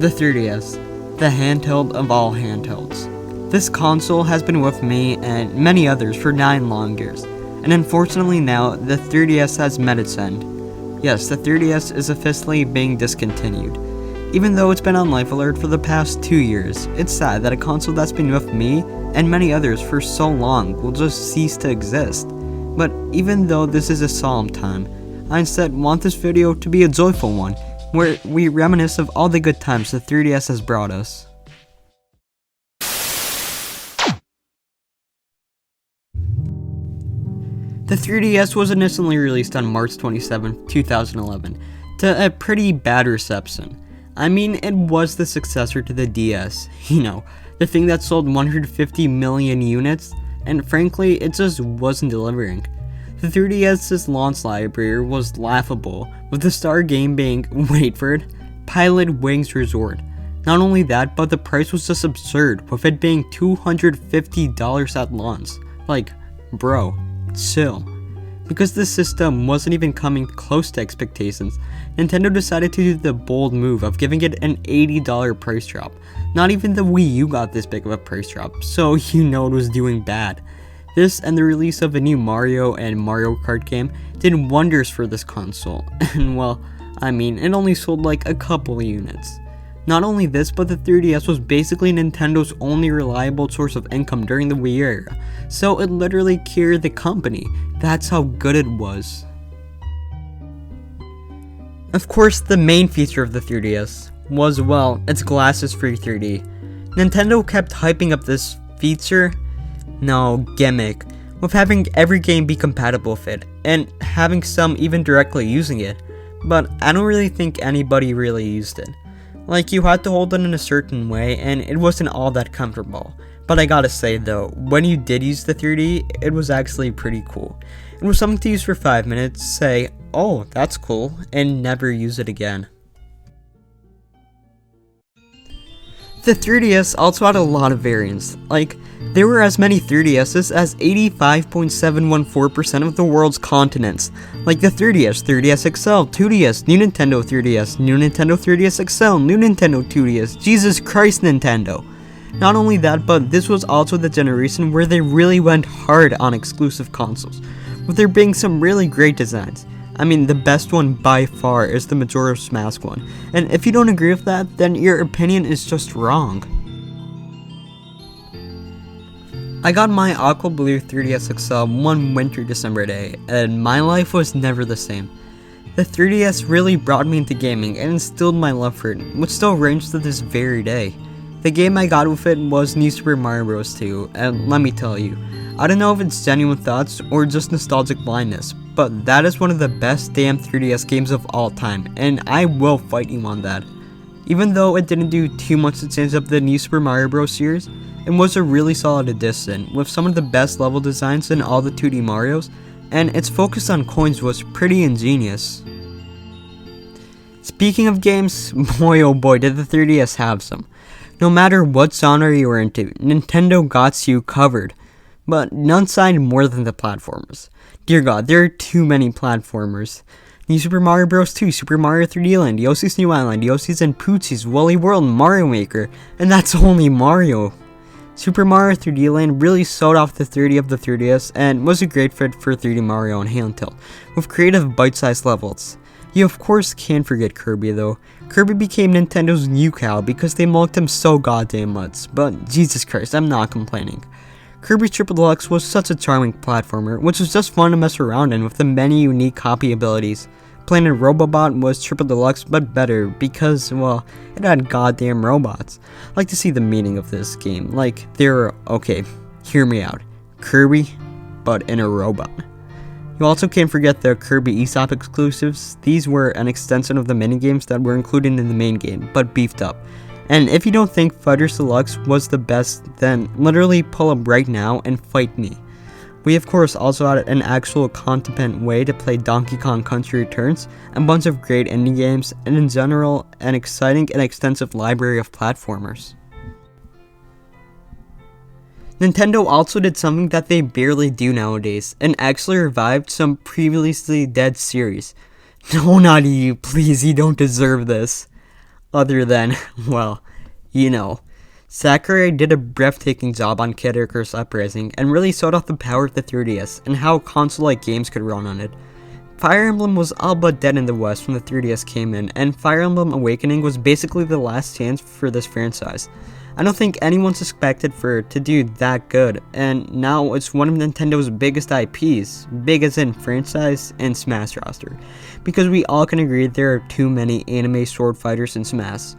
The 3DS, the handheld of all handhelds. This console has been with me and many others for 9 long years, and unfortunately now the 3DS has met its end. Yes, the 3DS is officially being discontinued. Even though it's been on life alert for the past 2 years, it's sad that a console that's been with me and many others for so long will just cease to exist. But even though this is a solemn time, I instead want this video to be a joyful one, where we reminisce of all the good times the 3DS has brought us. The 3DS was initially released on March 27, 2011, to a pretty bad reception. I mean, it was the successor to the DS, the thing that sold 150 million units, and frankly, it just wasn't delivering. The 3DS's launch library was laughable, with the star game being, wait for it, Pilot Wings Resort. Not only that, but the price was just absurd, with it being $250 at launch. Like, bro, chill. Because the system wasn't even coming close to expectations, Nintendo decided to do the bold move of giving it an $80 price drop. Not even the Wii U got this big of a price drop, so you know it was doing bad. This and the release of a new Mario and Mario Kart game did wonders for this console, and well, it only sold like a couple units. Not only this, but the 3DS was basically Nintendo's only reliable source of income during the Wii era, so it literally carried the company. That's how good it was. Of course, the main feature of the 3DS was, well, its glasses-free 3D. Nintendo kept hyping up this feature, gimmick, with having every game be compatible with it, and having some even directly using it, but I don't really think anybody really used it. Like, you had to hold it in a certain way, and it wasn't all that comfortable. But I gotta say though, when you did use the 3D, it was actually pretty cool. It was something to use for 5 minutes, say, oh, that's cool, and never use it again. The 3DS also had a lot of variants. Like, there were as many 3DSs as 85.714% of the world's continents. Like the 3DS, 3DS XL, 2DS, New Nintendo 3DS, New Nintendo 3DS XL, New Nintendo 2DS, Jesus Christ Nintendo. Not only that, but this was also the generation where they really went hard on exclusive consoles, with there being some really great designs. The best one by far is the Majora's Mask one, and if you don't agree with that, then your opinion is just wrong. I got my Aqua Blue 3DS XL one winter December day, and my life was never the same. The 3DS really brought me into gaming and instilled my love for it, which still reigns to this very day. The game I got with it was New Super Mario Bros. 2, and let me tell you, I don't know if it's genuine thoughts or just nostalgic blindness, but that is one of the best damn 3DS games of all time, and I will fight you on that. Even though it didn't do too much to change up the New Super Mario Bros. Series, it was a really solid addition, with some of the best level designs in all the 2D Marios, and its focus on coins was pretty ingenious. Speaking of games, boy oh boy did the 3DS have some. No matter what genre you were into, Nintendo got you covered. But none signed more than the platformers. Dear God, there are too many platformers. New Super Mario Bros. 2, Super Mario 3D Land, Yoshi's New Island, Yoshi's and Poochie's Woolly World, Mario Maker, and that's only Mario. Super Mario 3D Land really showed off the 3D of the 3DS and was a great fit for 3D Mario and handheld, with creative bite-sized levels. You of course can't forget Kirby though. Kirby became Nintendo's new cow because they milked him so goddamn much, but Jesus Christ, I'm not complaining. Kirby Triple Deluxe was such a charming platformer, which was just fun to mess around in with the many unique copy abilities. Planet Robobot was Triple Deluxe but better because, well, it had goddamn robots. I like to see the meaning of this game, like, okay, hear me out, Kirby, but in a robot. You also can't forget the Kirby eShop exclusives. These were an extension of the minigames that were included in the main game, but beefed up. And if you don't think Fighters Deluxe was the best, then literally pull up right now and fight me. We of course also had an actual content way to play Donkey Kong Country Returns, a bunch of great indie games, and in general, an exciting and extensive library of platformers. Nintendo also did something that they barely do nowadays, and actually revived some previously dead series. No, not you, please, you don't deserve this. Other than, well, you know. Sakurai did a breathtaking job on Kid Icarus Uprising and really showed off the power of the 3DS and how console-like games could run on it. Fire Emblem was all but dead in the West when the 3DS came in, and Fire Emblem Awakening was basically the last chance for this franchise. I don't think anyone's expected for it to do that good, and now it's one of Nintendo's biggest IPs, big as in franchise and Smash roster, because we all can agree there are too many anime sword fighters in Smash.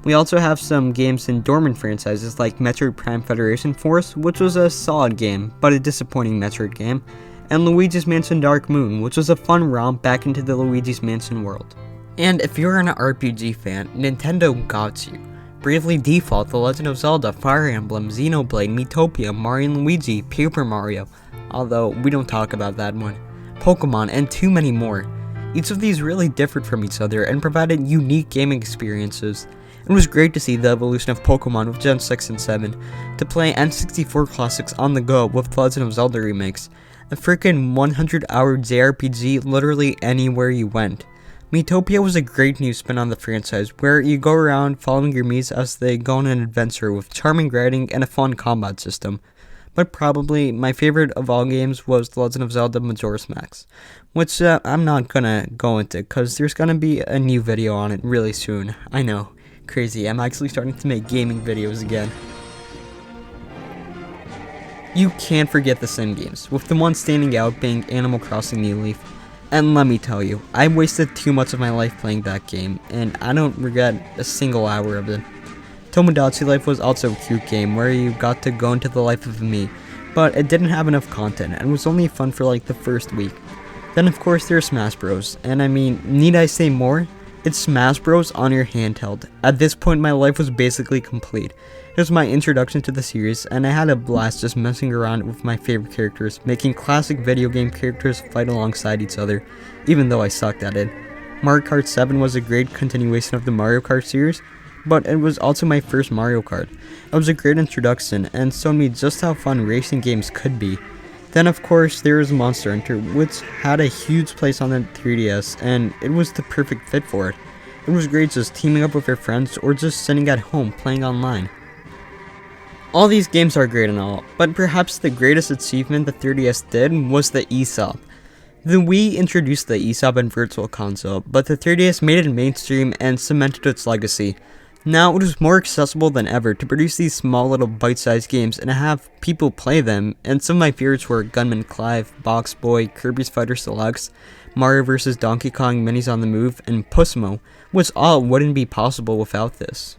We also have some games in dormant franchises like Metroid Prime Federation Force, which was a solid game, but a disappointing Metroid game, and Luigi's Mansion Dark Moon, which was a fun romp back into the Luigi's Mansion world. And if you're an RPG fan, Nintendo got you. Bravely Default, The Legend of Zelda, Fire Emblem, Xenoblade, Miitopia, Mario & Luigi, Paper Mario, although we don't talk about that one, Pokemon, and too many more. Each of these really differed from each other and provided unique gaming experiences. It was great to see the evolution of Pokemon with Gen 6 and 7, to play N64 classics on the go with The Legend of Zelda remakes, a freaking 100-hour JRPG literally anywhere you went. Miitopia was a great new spin on the franchise, where you go around following your Miis as they go on an adventure with charming writing and a fun combat system. But probably my favorite of all games was The Legend of Zelda Majora's Mask, which I'm not gonna go into because there's gonna be a new video on it really soon. I know, crazy, I'm actually starting to make gaming videos again. You can't forget the sim games, with the one standing out being Animal Crossing New Leaf. And let me tell you, I wasted too much of my life playing that game, and I don't regret a single hour of it. Tomodachi Life was also a cute game where you got to go into the life of me, but it didn't have enough content and was only fun for like the first week. Then of course there's Smash Bros, and I mean, need I say more? It's Smash Bros on your handheld. At this point my life was basically complete. It was my introduction to the series, and I had a blast just messing around with my favorite characters, making classic video game characters fight alongside each other, even though I sucked at it. Mario Kart 7 was a great continuation of the Mario Kart series, but it was also my first Mario Kart. It was a great introduction, and showed me just how fun racing games could be. Then of course there was Monster Hunter, which had a huge place on the 3DS, and it was the perfect fit for it. It was great just teaming up with your friends, or just sitting at home playing online. All these games are great and all, but perhaps the greatest achievement the 3DS did was the eShop. The Wii introduced the eShop and Virtual Console, but the 3DS made it mainstream and cemented its legacy. Now it is more accessible than ever to produce these small little bite-sized games and have people play them, and some of my favorites were Gunman Clive, Box Boy, Kirby's Fighter Deluxe, Mario vs. Donkey Kong Minis on the Move, and Pussmo, which all wouldn't be possible without this.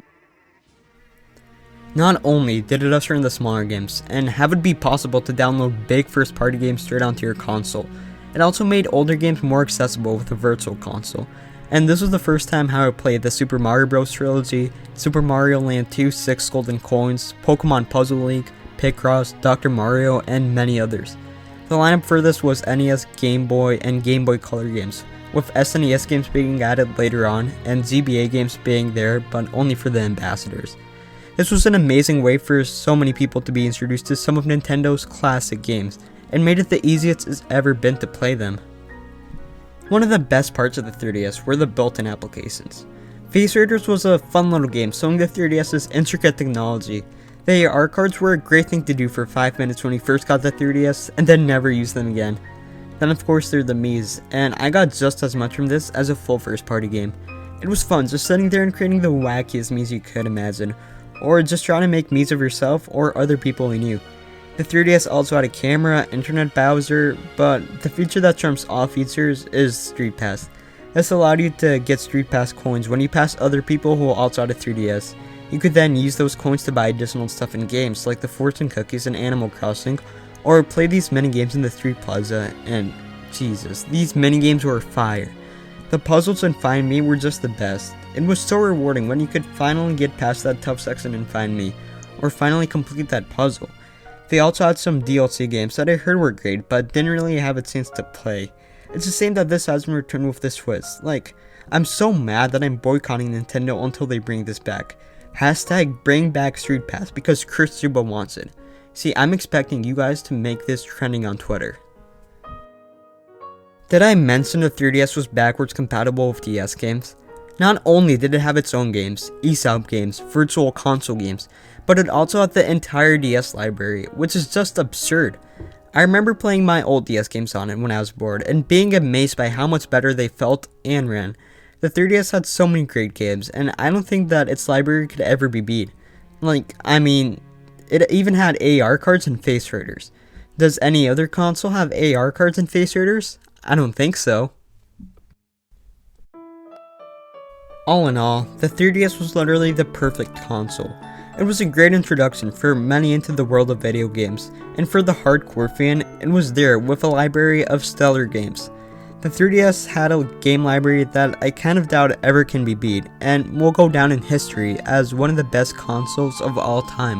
Not only did it usher in the smaller games, and have it be possible to download big first-party games straight onto your console, it also made older games more accessible with a Virtual Console. And this was the first time how I played the Super Mario Bros. Trilogy, Super Mario Land 2 6 Golden Coins, Pokemon Puzzle League, Picross, Dr. Mario, and many others. The lineup for this was NES, Game Boy, and Game Boy Color games, with SNES games being added later on, and GBA games being there, but only for the ambassadors. This was an amazing way for so many people to be introduced to some of Nintendo's classic games, and made it the easiest it's ever been to play them. One of the best parts of the 3DS were the built-in applications. Face Raiders was a fun little game showing the 3DS's intricate technology. The AR cards were a great thing to do for 5 minutes when you first got the 3DS, and then never use them again. Then of course there are the Miis, and I got just as much from this as a full first-party game. It was fun just sitting there and creating the wackiest Miis you could imagine, or just trying to make Miis of yourself or other people you knew. The 3DS also had a camera, internet browser, but the feature that trumps all features is Street Pass. This allowed you to get Street Pass coins when you pass other people who also had a 3DS. You could then use those coins to buy additional stuff in games like the Fortune Cookies and Animal Crossing, or play these mini games in the Street Plaza, and Jesus, these mini games were fire. The puzzles in Find Me were just the best. It was so rewarding when you could finally get past that tough section in Find Me, or finally complete that puzzle. They also had some DLC games that I heard were great, but didn't really have a chance to play. It's a shame that this hasn't returned with this twist. Like, I'm so mad that I'm boycotting Nintendo until they bring this back. Hashtag bring back Street Pass because Chris Zuba wants it. See, I'm expecting you guys to make this trending on Twitter. Did I mention the 3DS was backwards compatible with DS games? Not only did it have its own games, eSAP games, virtual console games, but it also had the entire DS library, which is just absurd. I remember playing my old DS games on it when I was bored, and being amazed by how much better they felt and ran. The 3DS had so many great games, and I don't think that its library could ever be beat. It even had AR cards and face raiders. Does any other console have AR cards and face raiders? I don't think so. All in all, the 3DS was literally the perfect console. It was a great introduction for many into the world of video games, and for the hardcore fan, it was there with a library of stellar games. The 3DS had a game library that I kind of doubt ever can be beat, and will go down in history as one of the best consoles of all time.